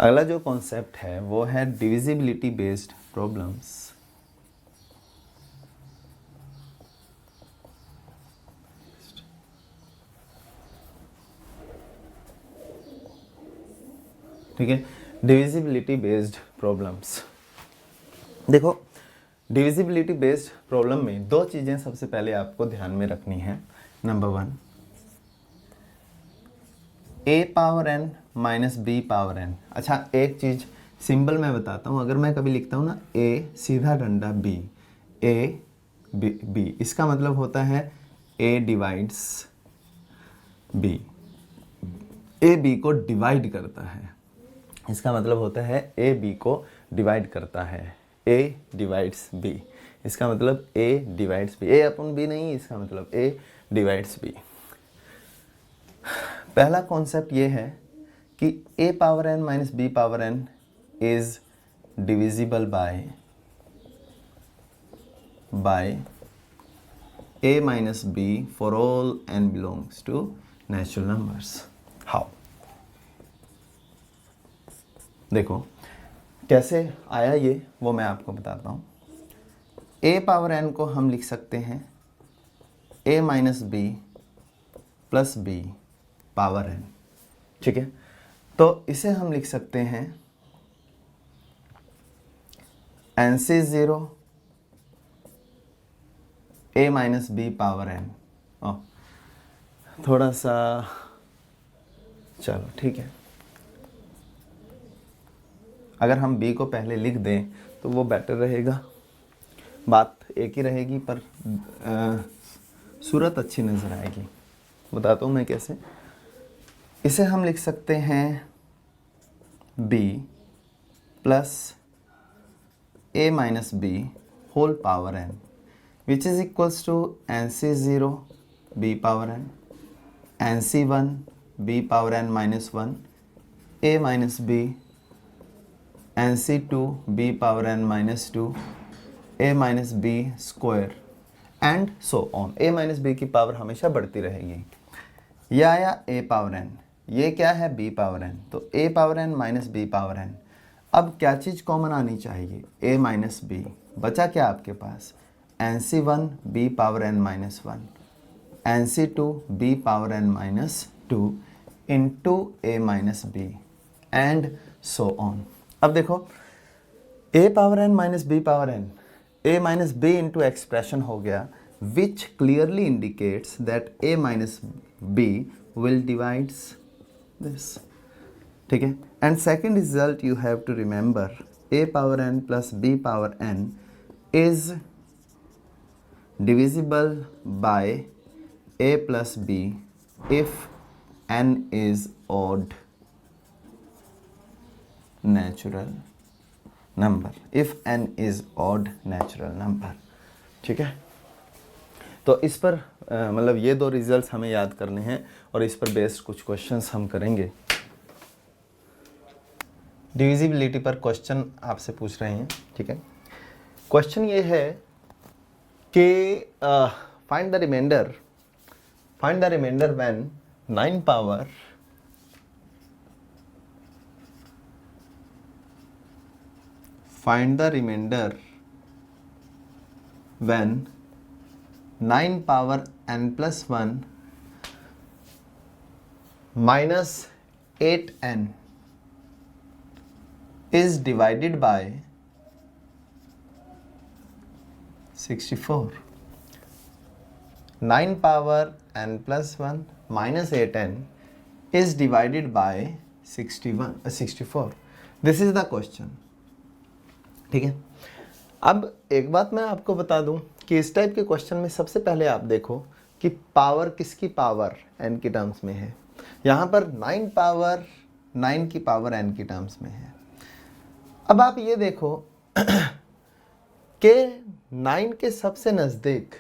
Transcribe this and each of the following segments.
अगला जो कॉन्सेप्ट है वो है डिविजिबिलिटी बेस्ड प्रॉब्लम्स। ठीक है, डिविजिबिलिटी बेस्ड प्रॉब्लम्स। देखो, डिविजिबिलिटी बेस्ड प्रॉब्लम में दो चीज़ें सबसे पहले आपको ध्यान में रखनी है। Number 1, a power n minus b power n। अच्छा, एक चीज़ सिंबल मैं बताता हूँ। अगर मैं कभी लिखता हूँ ना a सीधा डंडा b, a b, इसका मतलब होता है a divides b, a b को डिवाइड करता है। इसका मतलब होता है a b को डिवाइड करता है, a डिवाइड्स b। इसका मतलब a डिवाइड्स b, a अपन b नहीं, इसका मतलब a डिवाइड्स b। पहला कॉन्सेप्ट ये है कि a power n minus b power n is divisible by a minus b for all n belongs to natural numbers. How? देखो कैसे आया ये, वो मैं आपको बताता हूँ। a पावर n को हम लिख सकते हैं a minus b plus b power n। ठीक है, तो इसे हम लिख सकते हैं nc0 a minus b power n। थोड़ा सा, चलो ठीक है, अगर हम b को पहले लिख दें तो वो बेटर रहेगा। बात एक ही रहेगी पर सूरत अच्छी नज़र आएगी। बताता हूँ मैं कैसे। इसे हम लिख सकते हैं b plus a minus b whole power n, which is equals to nc0 b power n, nc1 b power n minus 1, a minus b, nc2 b power n minus 2, a minus b square and so on. a minus b की power हमेशा बढ़ती रहेगी। यह आया a power n, ये क्या है b power n, तो a power n minus b power n। अब क्या चीज़ कॉमन आनी चाहिए, a माइनस b। बचा क्या आपके पास, nc1 b power n minus 1, nc2 b power n minus 2 into a minus b and so on. अब देखो a power n minus b power n, a minus b into expression हो गया, which clearly indicates that a minus b will divides this. ठीक है, and second result you have to remember, a power n plus b power n is divisible by a plus b if n is odd natural number, if n is odd natural number। ठीक है, तो इस पर मतलब ये दो results हमें याद करने हैं और इस पर बेस्ड कुछ क्वेश्चंस हम करेंगे। डिविजिबिलिटी पर क्वेश्चन आपसे पूछ रहे हैं। ठीक है, क्वेश्चन ये है कि find the remainder when 9 power find the remainder when 9 power n plus 1 minus 8n is divided by 64। 9 power n plus 1 minus 8n is divided by 64। This is the question। ठीक है, अब एक बात मैं आपको बता दूं कि इस टाइप के क्वेश्चन में सबसे पहले आप देखो कि पावर किसकी पावर n की टर्म्स में है। यहाँ पर 9 पावर 9 की पावर n की टर्म्स में है। अब आप ये देखो कि 9 के सबसे नज़दीक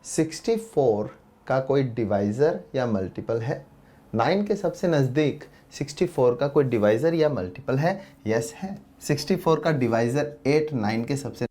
64 का कोई डिवाइज़र या मल्टीपल है। 9 के सबसे नज़दीक 64 का कोई डिवाइज़र या मल्टीपल है? यस है। 64 का डिवाइज़र 8 9 के सबसे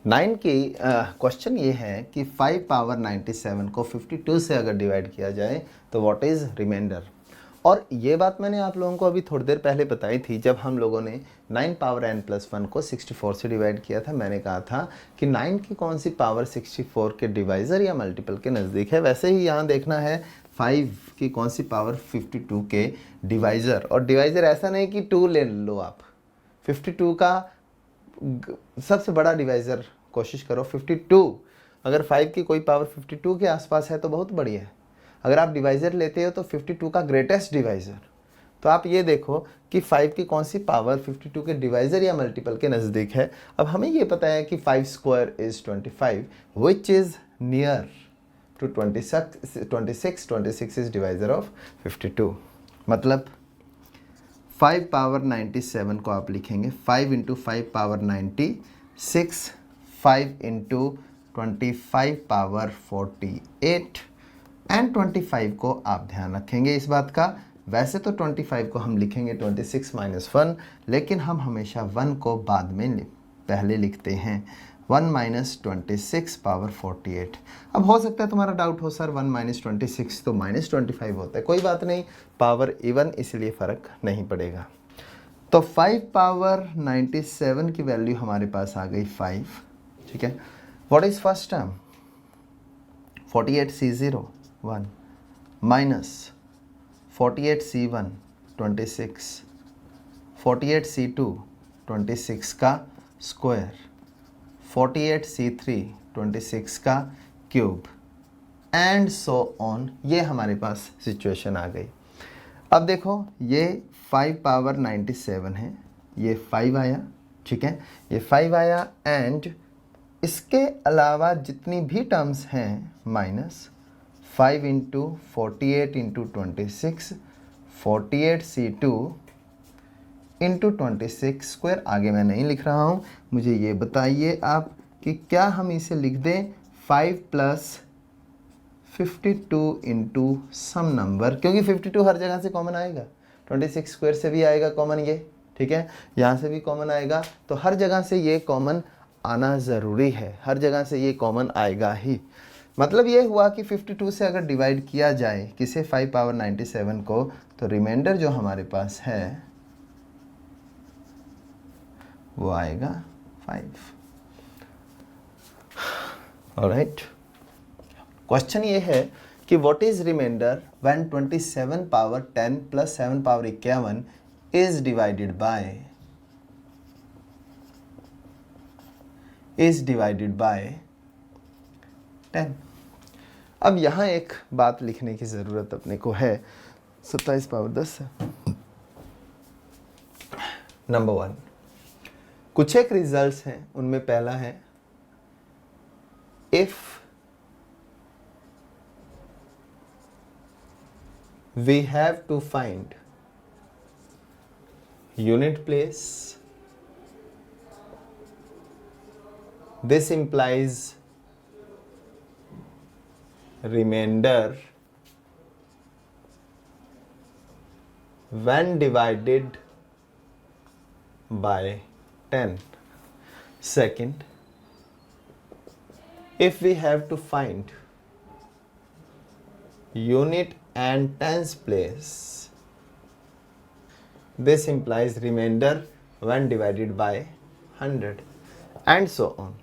9 की क्वेश्चन ये है कि 5 पावर 97 को 52 से अगर डिवाइड किया जाए तो व्हाट इज़ रिमाइंडर। और ये बात मैंने आप लोगों को अभी थोड़ी देर पहले बताई थी जब हम लोगों ने 9 पावर n+1 को 64 से डिवाइड किया था। मैंने कहा था कि 9 की कौन सी पावर 64 के डिवाइज़र या मल्टीपल के नज़दीक है। वैसे ही यहाँ देखना है 5 की कौन सी पावर 52 के डिवाइज़र। और डिवाइज़र ऐसा नहीं कि 2 ले लो आप, 52 का सबसे बड़ा डिवाइज़र कोशिश करो 52। अगर 5 की कोई पावर 52 के आसपास है तो बहुत बढ़िया है। अगर आप डिवाइज़र लेते हो तो 52 का ग्रेटेस्ट डिवाइज़र। तो आप ये देखो कि 5 की कौन सी पावर 52 के डिवाइज़र या मल्टीपल के नज़दीक है। अब हमें ये पता है कि 5 square is 25 which is near to 26 is divisor of 52। मतलब 5 पावर 97 को आप लिखेंगे 5 into 5 power 96, 5 into 25 power 48 and 25 को आप ध्यान रखेंगे इस बात का। वैसे तो 25 को हम लिखेंगे 26 माइनस 1, लेकिन हम हमेशा 1 को बाद में पहले लिखते हैं। 1 माइनस 26 पावर 48। अब हो सकता है तुम्हारा डाउट हो सर 1 माइनस 26 तो माइनस 25 होता है। कोई बात नहीं, पावर इवन इसलिए फ़र्क नहीं पड़ेगा। तो 5 पावर 97 की वैल्यू हमारे पास आ गई 5। ठीक है, what is first term 48C0 1 minus 48C1 26, 48C2 26 का स्क्वायर, 48C3 26 का क्यूब एंड सो ऑन। ये हमारे पास सिचुएशन आ गई। अब देखो ये 5 पावर 97 है, ये 5 आया। ठीक है, ये 5 आया एंड इसके अलावा जितनी भी टर्म्स हैं minus 5 into 48 into 26, 48C2 into 26 square. आगे मैं नहीं लिख रहा हूँ, मुझे ये बताइए आप कि क्या हम इसे लिख दें 5 प्लस 52 इंटू सम नंबर, क्योंकि 52 हर जगह से कॉमन आएगा, 26 स्क्वायर से भी आएगा कॉमन ये। ठीक है, यहाँ से भी कॉमन आएगा, तो हर जगह से ये कॉमन आना ज़रूरी है, हर जगह से ये कॉमन आएगा ही। मतलब ये हुआ कि 52 से अगर डिवाइड किया जाए किसे 5 पावर 97 को, तो रिमाइंडर जो हमारे पास है वो आएगा 5। ऑलराइट, क्वेश्चन ये है कि what is remainder when 27 power 10 plus 7 power 51 is divided by 10। अब यहाँ एक बात लिखने की ज़रूरत अपने को है, 27 पावर 10 है। नंबर 1, कुछ एक रिजल्ट्स हैं, उनमें पहला है if we have to find unit place, this implies remainder when divided by 10. Second, if we have to find unit and tens place, this implies remainder when divided by 100 and so on.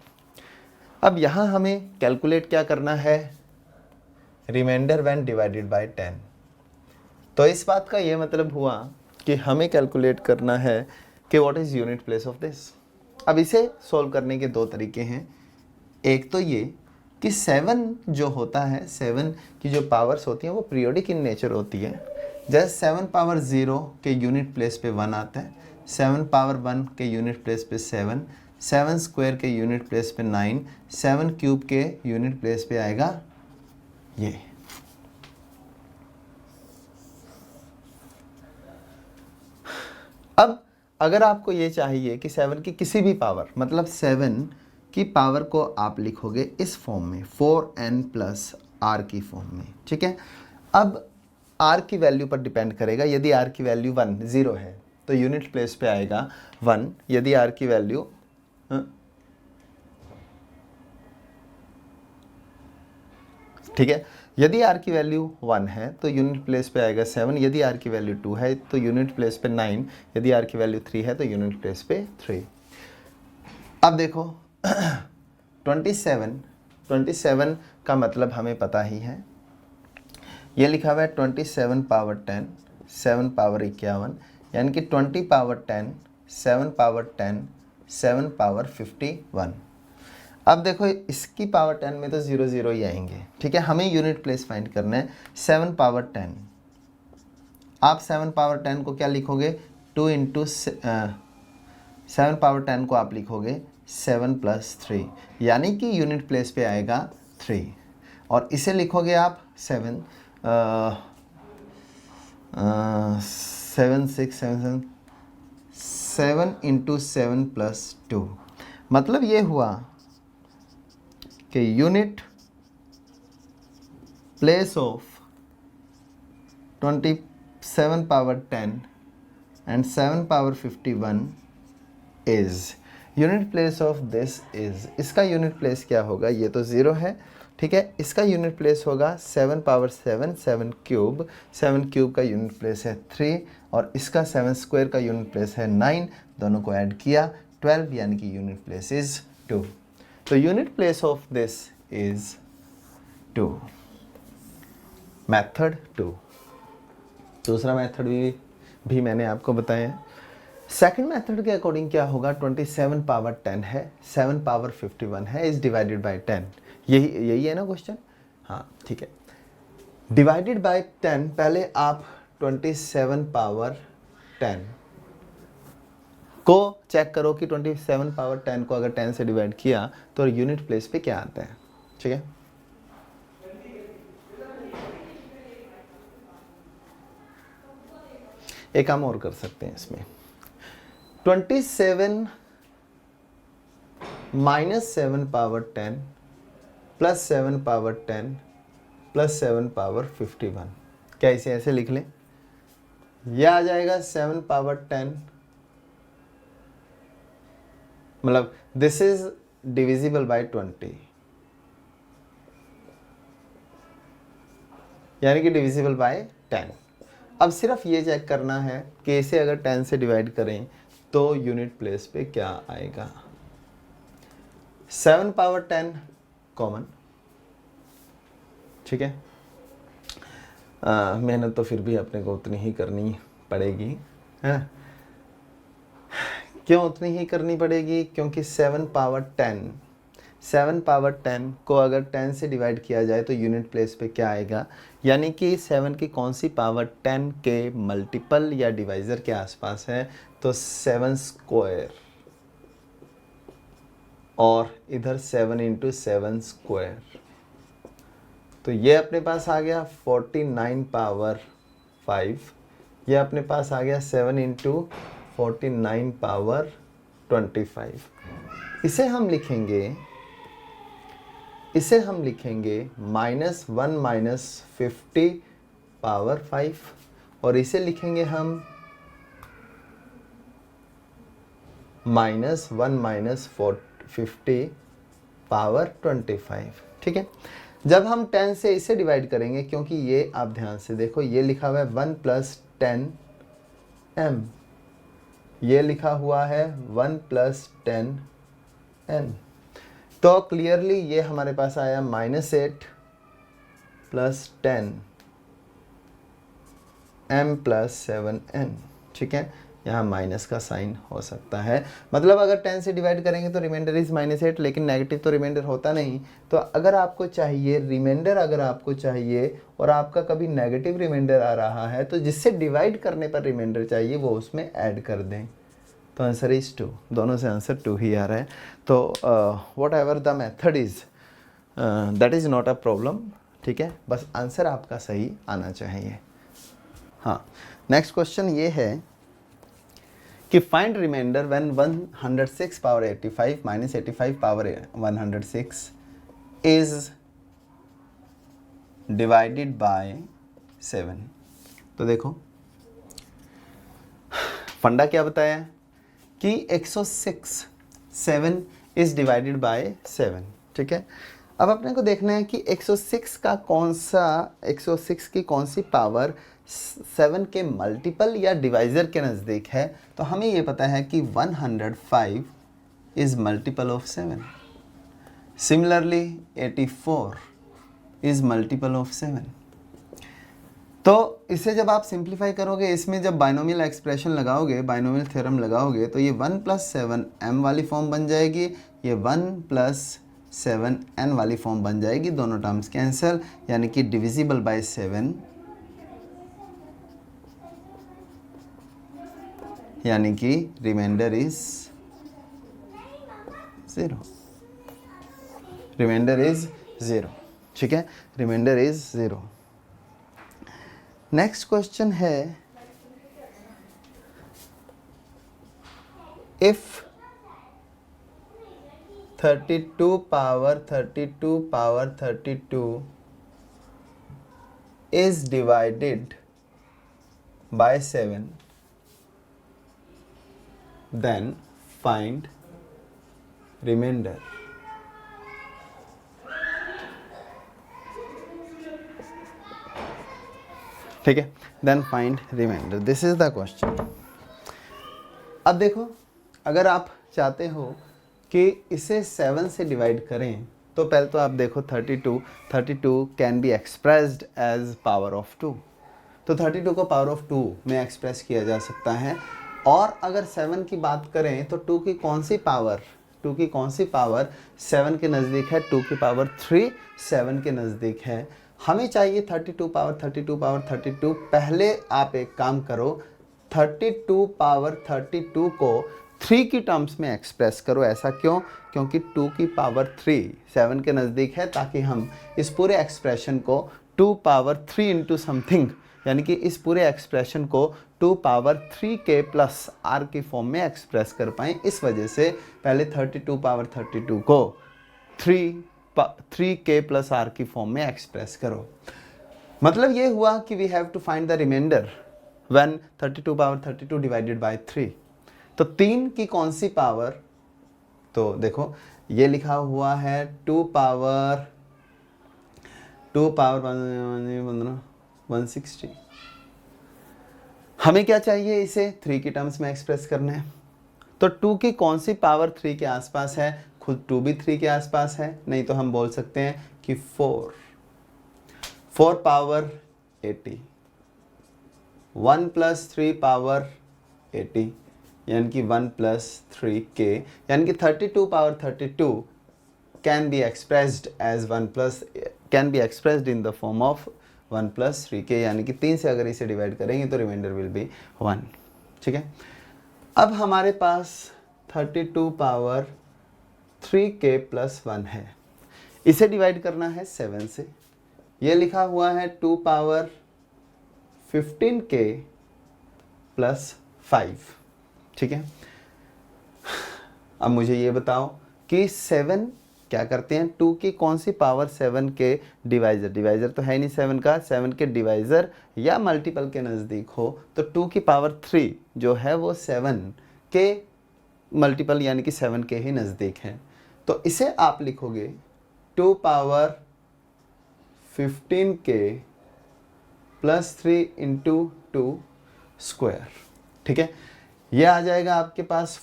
अब यहाँ हमें calculate क्या करना है, reminder when divided by 10। तो इस बात का ये मतलब हुआ कि हमें कैलकुलेट करना है कि what is unit place of this. अब इसे सॉल्व करने के दो तरीके हैं। एक तो ये कि 7 जो होता है, 7 की जो पावर्स होती हैं वो पीरियोडिक इन नेचर होती है। जैसे 7 पावर 0 के यूनिट प्लेस पे 1 आता है, 7 पावर 1 के यूनिट प्लेस पे 7, 7 स्क्वायर के यूनिट प्लेस पे 9, 7 क्यूब के यूनिट प्लेस पे आएगा ये। अब अगर आपको ये चाहिए कि 7 की किसी भी पावर, मतलब 7 की पावर को आप लिखोगे इस फॉर्म में 4n प्लस r की फॉर्म में। ठीक है, अब r की वैल्यू पर डिपेंड करेगा। यदि r की वैल्यू 0 है तो यूनिट प्लेस पे आएगा 1। यदि r की वैल्यू ठीक है। यदि r की वैल्यू 1 है तो यूनिट प्लेस पे आएगा 7, यदि r की वैल्यू 2 है तो यूनिट प्लेस पे 9, यदि r की वैल्यू 3 है तो यूनिट प्लेस पे 3। अब देखो 27 का मतलब हमें पता ही है, ये लिखा हुआ है 27 पावर 10, 7 पावर 51, यानी कि 20 पावर 10, 7 पावर 10, 7 पावर 51। अब देखो इसकी पावर 10 में तो 0 0 ही आएंगे, ठीक है। हमें यूनिट प्लेस फाइंड करना है 7 पावर 10। आप 7 पावर 10 को क्या लिखोगे, 2 इंटू 7 पावर 10 को आप लिखोगे 7 प्लस 3, यानी कि यूनिट प्लेस पे आएगा 3। और इसे लिखोगे आप 7 इंटू 7 प्लस 2, मतलब ये हुआ कि unit place of 27 power 10 and 7 power 51 is, unit place of this is, इसका यूनिट प्लेस क्या होगा, ये तो 0 है, ठीक है। इसका यूनिट प्लेस होगा 7 पावर 7, 7 क्यूब, 7 क्यूब का यूनिट प्लेस है 3, और इसका 7 स्क्वायर का यूनिट प्लेस है 9, दोनों को ऐड किया 12, यानी कि यूनिट प्लेस इज 2। तो unit place of this is 2, method 2। दूसरा मेथड भी मैंने आपको बताया। सेकंड मेथड के अकॉर्डिंग क्या होगा, 27 पावर 10 है, 7 पावर 51 है, इज डिवाइडेड बाय 10, यही है ना क्वेश्चन, हाँ ठीक है। डिवाइडेड बाय 10, पहले आप 27 पावर 10 को चेक करो कि 27 पावर 10 को अगर 10 से डिवाइड किया तो यूनिट प्लेस पे क्या आता है, ठीक है। एक काम और कर सकते हैं इसमें, 27 minus 7 power 10 plus 7 power 10 plus 7 power 51, क्या इसे ऐसे लिख लें, यह आ जाएगा 7 पावर 10, मतलब दिस इज डिविजिबल बाय 20, यानी कि डिविजिबल बाय 10। अब सिर्फ ये चेक करना है कि इसे अगर 10 से डिवाइड करें तो यूनिट प्लेस पे क्या आएगा। 7 पावर 10 कॉमन, ठीक है। मेहनत तो फिर भी अपने को उतनी ही करनी पड़ेगी, है ना। क्यों उतनी ही करनी पड़ेगी, क्योंकि 7 पावर 10 को अगर 10 से डिवाइड किया जाए तो यूनिट प्लेस पे क्या आएगा, यानी कि 7 की कौन सी पावर 10 के मल्टीपल या डिवाइज़र के आसपास है, तो 7 स्क्वायर, और इधर 7 इंटू 7 स्क्वायर, तो ये अपने पास आ गया 49 पावर 5, ये अपने पास आ गया 7 इंटू 49 पावर 25। इसे हम लिखेंगे -1 माइनस 50 पावर 5, और इसे लिखेंगे हम -1 माइनस 50 पावर 25, ठीक है। जब हम 10 से इसे डिवाइड करेंगे, क्योंकि ये आप ध्यान से देखो, ये लिखा हुआ है 1 प्लस 10 m, ये लिखा हुआ है 1 प्लस 10 n, तो क्लियरली ये हमारे पास आया -8 प्लस 10 m प्लस 7n, ठीक है। यहाँ माइनस का साइन हो सकता है, मतलब अगर 10 से डिवाइड करेंगे तो रिमाइंडर इज -8, लेकिन नेगेटिव तो रिमाइंडर होता नहीं। तो अगर आपको चाहिए रिमाइंडर, अगर आपको चाहिए और आपका कभी नेगेटिव रिमाइंडर आ रहा है, तो जिससे डिवाइड करने पर रिमाइंडर चाहिए वो उसमें ऐड कर दें, तो आंसर इज 2, दोनों से आंसर 2 ही आ रहा है। तो what ever the method is that is not a problem, ठीक है, बस आंसर आपका सही आना चाहिए। हाँ, नेक्स्ट क्वेश्चन ये है कि find remainder when 106 power 85 minus 85 power 106 is divided by 7। तो देखो फंडा क्या बताया कि 106 7 इज डिवाइडेड बाय 7, ठीक है। अब अपने को देखना है कि 106 का कौन सा 106 की कौन सी पावर 7 के मल्टीपल या डिवाइज़र के नज़दीक है। तो हमें ये पता है कि 105 is multiple of 7। Similarly 84 is multiple of 7। तो इसे जब आप सिंप्लीफाई करोगे, इसमें जब बाइनोमियल एक्सप्रेशन लगाओगे, बाइनोमियल थ्योरम लगाओगे, तो ये 1 + 7m वाली फॉर्म बन जाएगी, ये 1 + 7n वाली फॉर्म बन जाएगी। दोनों टर्म्स कैंसिल, यानी कि डिविजिबल बाय 7, यानी कि रिमाइंडर इज 0। रिमाइंडर इज 0, ठीक है, रिमाइंडर इज 0। नेक्स्ट क्वेश्चन है, if 32 power 32 is divided by 7, then find remainder। ठीक है, then find remainder, this is the question. अब देखो, अगर आप चाहते हो कि इसे 7 से डिवाइड करें, तो पहले तो आप देखो 32 can be expressed as power of 2। तो 32 को पावर ऑफ 2 में एक्सप्रेस किया जा सकता है। और अगर 7 की बात करें तो 2 की कौन सी पावर 7 के नज़दीक है? 2 की पावर 3 7 के नज़दीक है। हमें चाहिए 32 पावर 32। पहले आप एक काम करो, 32 पावर 32 को 3 की टर्म्स में एक्सप्रेस करो। ऐसा क्यों? क्योंकि 2 की पावर 3 7 के नज़दीक है, ताकि हम इस पूरे एक्सप्रेशन को 2 पावर 3 इंटू समथिंग, यानी कि इस पूरे एक्सप्रेशन को 2 पावर 3k प्लस r की फॉर्म में एक्सप्रेस कर पाएँ। इस वजह से पहले 32 पावर 32 को 3k प्लस r की फॉर्म में एक्सप्रेस करो। मतलब ये हुआ कि we have to find the remainder when 32 power 32 divided by 3। तो 3 की कौन सी पावर? तो देखो, ये लिखा हुआ है 2 पावर 160। हमें क्या चाहिए? इसे 3 की टर्म्स में एक्सप्रेस करना है। तो 2 की कौन सी पावर 3 के आसपास है? खुद 2 भी 3 के आसपास है, नहीं तो हम बोल सकते हैं कि 4 पावर 80, 1 + 3 पावर 80, यानी कि 1 + 3k, यानी कि 32 power 32 can be expressed in the form of 1 + 3k, यानी कि 3 से अगर इसे डिवाइड करेंगे तो रिमाइंडर विल बी 1। ठीक है, अब हमारे पास 32 पावर 3k + 1 है। इसे डिवाइड करना है 7 से। ये लिखा हुआ है 2 पावर 15k + 5। ठीक है, अब मुझे ये बताओ कि 7 क्या करते हैं? 2 की कौन सी पावर 7 के डिवाइज़र तो है नहीं 7 का, 7 के डिवाइज़र या मल्टीपल के नज़दीक हो, तो 2 की पावर 3 जो है वो 7 के मल्टीपल यानी कि 7 के ही नज़दीक है। तो इसे आप लिखोगे 2 पावर 15k + 3 × 2 स्क्वायर। ठीक है, ये आ जाएगा आपके पास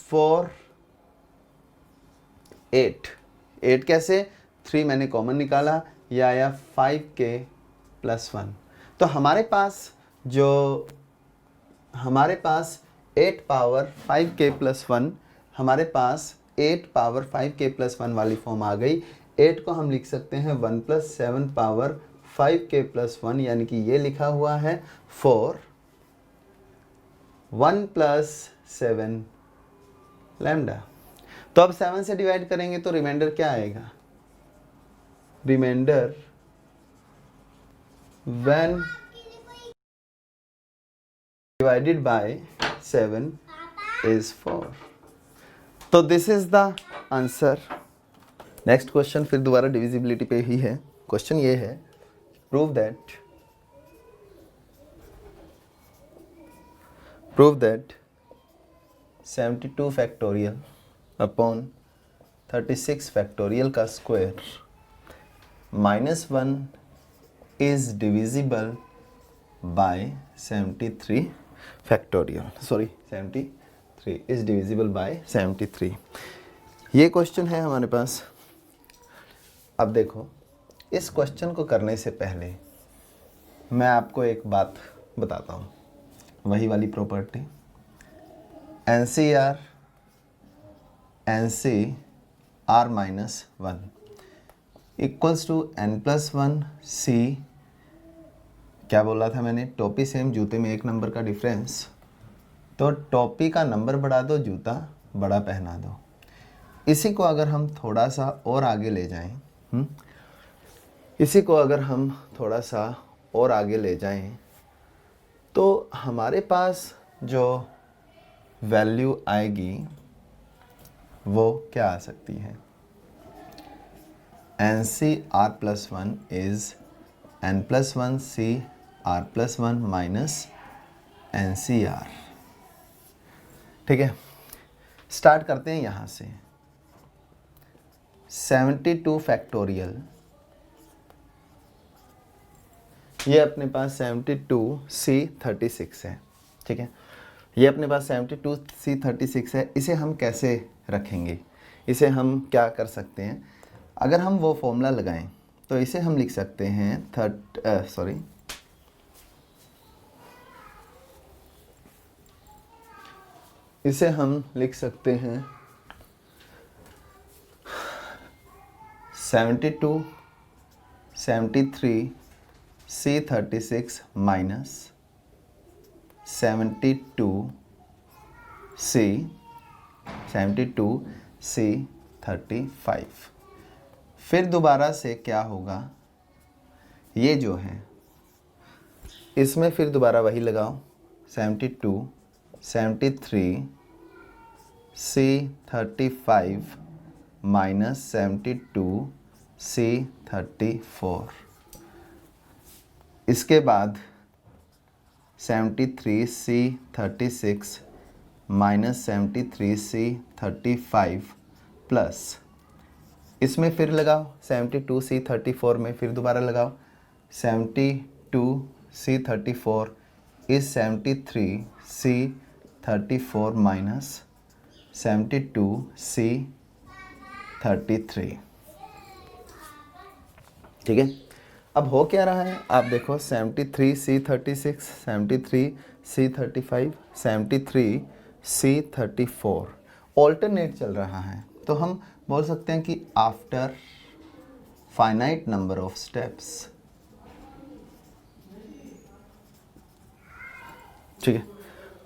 8 कैसे? 3 मैंने कॉमन निकाला, ये आया 5k + 1। तो हमारे पास 8 पावर 5k + 1, हमारे पास 8 पावर 5k + 1 वाली फॉर्म आ गई। 8 को हम लिख सकते हैं 1 + 7 पावर 5k + 1, यानी कि ये लिखा हुआ है 4 1 + 7 लैम्डा। तो अब 7 से डिवाइड करेंगे तो रिमाइंडर क्या आएगा? Remainder when divided by 7 is 4। तो this is the answer. Next question फिर दोबारा डिविजिबिलिटी पे ही है। क्वेश्चन ये है, prove that 72 factorial upon 36 factorial का square -1 is divisible by 73 factorial, sorry 73 is divisible by 73। ये क्वेश्चन है हमारे पास। अब देखो, इस क्वेश्चन को करने से पहले मैं आपको एक बात बताता हूँ, वही वाली property NCR -1 equals to n+1 C। क्या बोला था मैंने? टोपी सेम, जूते में 1 नंबर का डिफरेंस। तो टोपी का नंबर बढ़ा दो, जूता बड़ा पहना दो। इसी को अगर हम थोड़ा सा और आगे ले जाएं, इसी को अगर हम थोड़ा सा और आगे ले जाएं तो हमारे पास जो वैल्यू आएगी वो क्या आ सकती है? NCR+1 is n+1 CR+1 minus NCR। ठीक है, स्टार्ट करते हैं यहाँ से। 72 फैक्टोरियल, ये अपने पास 72C36 है। ठीक है, ये अपने पास 72C36 है। इसे हम कैसे रखेंगे? इसे हम क्या कर सकते हैं? अगर हम वो फॉर्मूला लगाएं तो इसे हम लिख सकते हैं इसे हम लिख सकते हैं 72 73 C36 माइनस 72 C35। फिर दोबारा से क्या होगा? ये जो है इसमें फिर दोबारा वही लगाओ, 72 73 C35 माइनस 72 C34। इसके बाद 73 C36 माइनस 73 C35 प्लस इसमें फिर लगाओ 72 C34 में फिर दोबारा लगाओ 72 C34 is 73 C34 minus 72 C33। ठीक है, अब हो क्या रहा है आप देखो, 73 C36 73 C35 73 C34 ऑल्टरनेट चल रहा है। तो हम बोल सकते हैं कि after finite number of steps, ठीक है,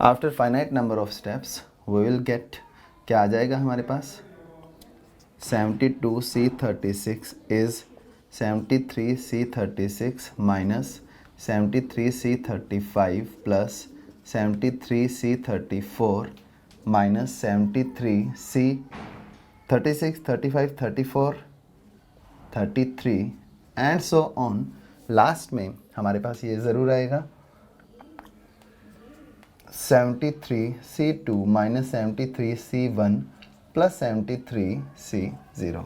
after finite number of steps we will get, क्या आ जाएगा हमारे पास? 72 C36 is 73 C36 minus 73 C35 plus 73 C34 minus 73 C36 35 34 33 and so on. Last में हमारे पास ये ज़रूर आएगा 73 C2 minus 73 C1 plus 73 C0।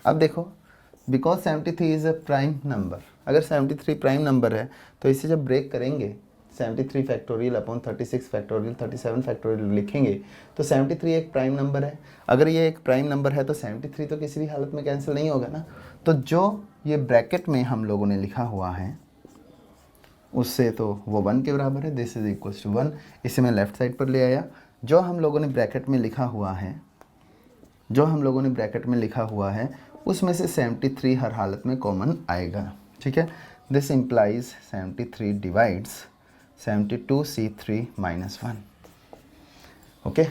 अब देखो, because 73 is a prime number, अगर 73 प्राइम नंबर है तो इसे जब ब्रेक करेंगे 73 फैक्टोरियल अपॉन 36 फैक्टोरियल 37 फैक्टोरियल लिखेंगे तो 73 एक प्राइम नंबर है। अगर ये एक प्राइम नंबर है तो 73 तो किसी भी हालत में कैंसिल नहीं होगा ना। तो जो ये ब्रैकेट में हम लोगों ने लिखा हुआ है उससे तो वो 1 के बराबर है, दिस इज इक्वल्स टू 1। इसे मैं लेफ्ट साइड पर ले आया। जो हम लोगों ने ब्रैकेट में लिखा हुआ है, जो हम लोगों ने ब्रैकेट में लिखा हुआ है उसमें से 73 हर हालत में कॉमन आएगा। ठीक है, this implies 73 divides 72 C3 minus 1। Okay.